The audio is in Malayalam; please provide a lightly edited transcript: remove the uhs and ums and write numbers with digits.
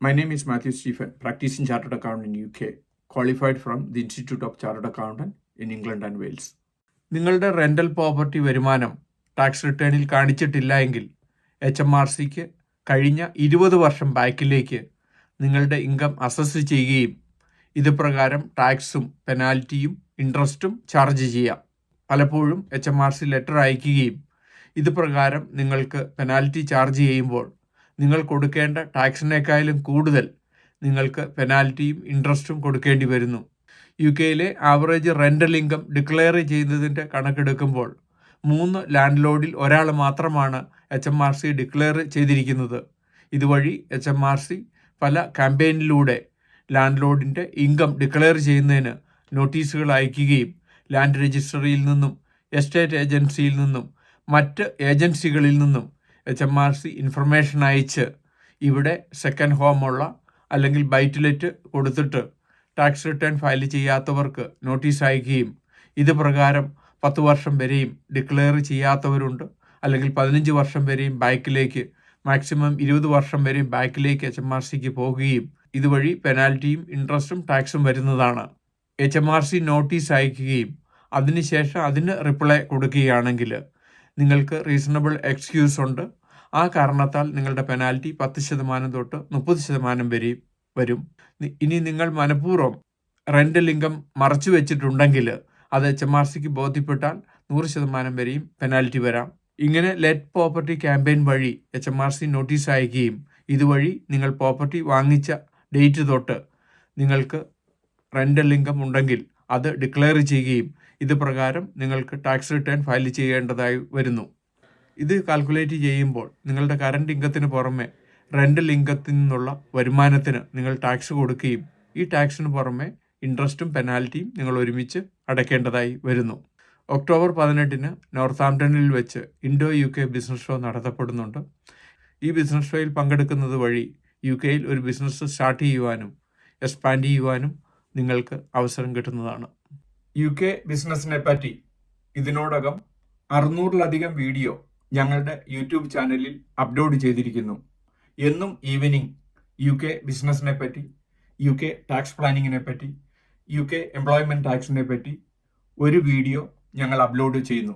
My name is Matthew Stephen, practicing chartered accountant in UK, qualified from the Institute of Chartered Accountant in England and Wales. നിങ്ങളുടെ റെൻ്റൽ പ്രോപ്പർട്ടി വരുമാനം ടാക്സ് റിട്ടേണിൽ കാണിച്ചിട്ടില്ല എങ്കിൽ HMRCക്ക് കഴിഞ്ഞ 20 വർഷം ബാക്കിലേക്ക് നിങ്ങളുടെ ഇൻകം അസസ് ചെയ്യുകയും ഇത് പ്രകാരം ടാക്സും പെനാൽറ്റിയും ഇൻട്രസ്റ്റും ചാർജ് ചെയ്യാം. പലപ്പോഴും HMRC ലെറ്റർ അയക്കുകയും ഇത് പ്രകാരം നിങ്ങൾക്ക് പെനാൽറ്റി ചാർജ് ചെയ്യുമ്പോൾ നിങ്ങൾ കൊടുക്കേണ്ട ടാക്സിനേക്കാളും കൂടുതൽ നിങ്ങൾക്ക് പെനാൽറ്റിയും ഇൻട്രസ്റ്റും കൊടുക്കേണ്ടി വരുന്നു. UK average rental income declare ചെയ്യുന്നതിൻ്റെ കണക്കെടുക്കുമ്പോൾ 3 ലാൻഡ് ലോഡിൽ ഒരാൾ മാത്രമാണ് HMRC ഡിക്ലെയർ ചെയ്തിരിക്കുന്നത്. ഇതുവഴി HMRC പല ക്യാമ്പയിനിലൂടെ ലാൻഡ് ലോഡിൻ്റെ ഇൻകം ഡിക്ലെയർ ചെയ്യുന്നതിന് നോട്ടീസുകൾ അയക്കുകയും ലാൻഡ് രജിസ്ട്രിയിൽ നിന്നും എസ്റ്റേറ്റ് ഏജൻസിയിൽ നിന്നും മറ്റ് ഏജൻസികളിൽ നിന്നും HMRC ഇൻഫർമേഷൻ അയച്ച് ഇവിടെ സെക്കൻഡ് ഹോമുള്ള അല്ലെങ്കിൽ ബൈറ്റ് കൊടുത്തിട്ട് ടാക്സ് റിട്ടേൺ ഫയൽ ചെയ്യാത്തവർക്ക് നോട്ടീസ് അയക്കുകയും ഇത് പ്രകാരം 10 വർഷം വരെയും ഡിക്ലെയർ ചെയ്യാത്തവരുണ്ട്, അല്ലെങ്കിൽ 15 വർഷം വരെയും ബാക്കിലേക്ക്, മാക്സിമം 20 വർഷം വരെയും ബാക്കിലേക്ക് HMRCക്ക് പോകുകയും ഇതുവഴി പെനാൽറ്റിയും ഇൻട്രസ്റ്റും ടാക്സും വരുന്നതാണ്. HMRC നോട്ടീസ് അയക്കുകയും അതിനുശേഷം അതിന് റിപ്ലൈ കൊടുക്കുകയാണെങ്കിൽ നിങ്ങൾക്ക് റീസണബിൾ എക്സ്ക്യൂസ് ഉണ്ട്. ആ കാരണത്താൽ നിങ്ങളുടെ പെനാൽറ്റി 10% തൊട്ട് 30% വരെയും വരും. ഇനി നിങ്ങൾ മനഃപൂർവ്വം റെൻ്റൽ ഇൻകം മറച്ചു വെച്ചിട്ടുണ്ടെങ്കിൽ അത് HMRCക്ക് ബോധ്യപ്പെട്ടാൽ 100% വരെയും പെനാൽറ്റി വരാം. ഇങ്ങനെ ലെറ്റ് പ്രോപ്പർട്ടി ക്യാമ്പയിൻ വഴി HMRC നോട്ടീസ് അയക്കുകയും ഇതുവഴി നിങ്ങൾ പ്രോപ്പർട്ടി വാങ്ങിച്ച ഡേറ്റ് തൊട്ട് നിങ്ങൾക്ക് റെൻ്റൽ ഇൻകം ഉണ്ടെങ്കിൽ അത് ഡിക്ലെയർ ചെയ്യുകയും ഇത് പ്രകാരം നിങ്ങൾക്ക് ടാക്സ് റിട്ടേൺ ഫയൽ ചെയ്യേണ്ടതായി വരുന്നു. ഇത് കാൽക്കുലേറ്റ് ചെയ്യുമ്പോൾ നിങ്ങളുടെ കറണ്ട് ഇൻകത്തിന് പുറമെ റെൻ്റൽ ഇൻകത്തിൽ നിന്നുള്ള വരുമാനത്തിന് നിങ്ങൾ ടാക്സ് കൊടുക്കുകയും ഈ ടാക്സിന് പുറമെ ഇൻട്രസ്റ്റും പെനാൽറ്റിയും നിങ്ങൾ ഒരുമിച്ച് അടയ്ക്കേണ്ടതായി വരുന്നു. ഒക്ടോബർ 18 നോർത്താംപ്ടണിൽ വെച്ച് ഇൻഡോ UK ബിസിനസ് ഷോ നടത്തപ്പെടുന്നുണ്ട്. ഈ ബിസിനസ് ഷോയിൽ പങ്കെടുക്കുന്നത് വഴി UK ഒരു ബിസിനസ് സ്റ്റാർട്ട് ചെയ്യുവാനും എക്സ്പാൻഡ് ചെയ്യുവാനും നിങ്ങൾക്ക് അവസരം കിട്ടുന്നതാണ്. UK ബിസിനസ്സിനെ പറ്റി ഇതിനോടകം 600-ലധികം വീഡിയോ ഞങ്ങളുടെ യൂട്യൂബ് ചാനലിൽ അപ്ലോഡ് ചെയ്തിരിക്കുന്നു. എന്നും ഈവനിങ് UK ബിസിനസ്സിനെ പറ്റി, UK ടാക്സ് പ്ലാനിങ്ങിനെ പറ്റി, UK എംപ്ലോയ്മെൻറ്റ് ടാക്സിനെ പറ്റി ഒരു വീഡിയോ ഞങ്ങൾ അപ്ലോഡ് ചെയ്യുന്നു.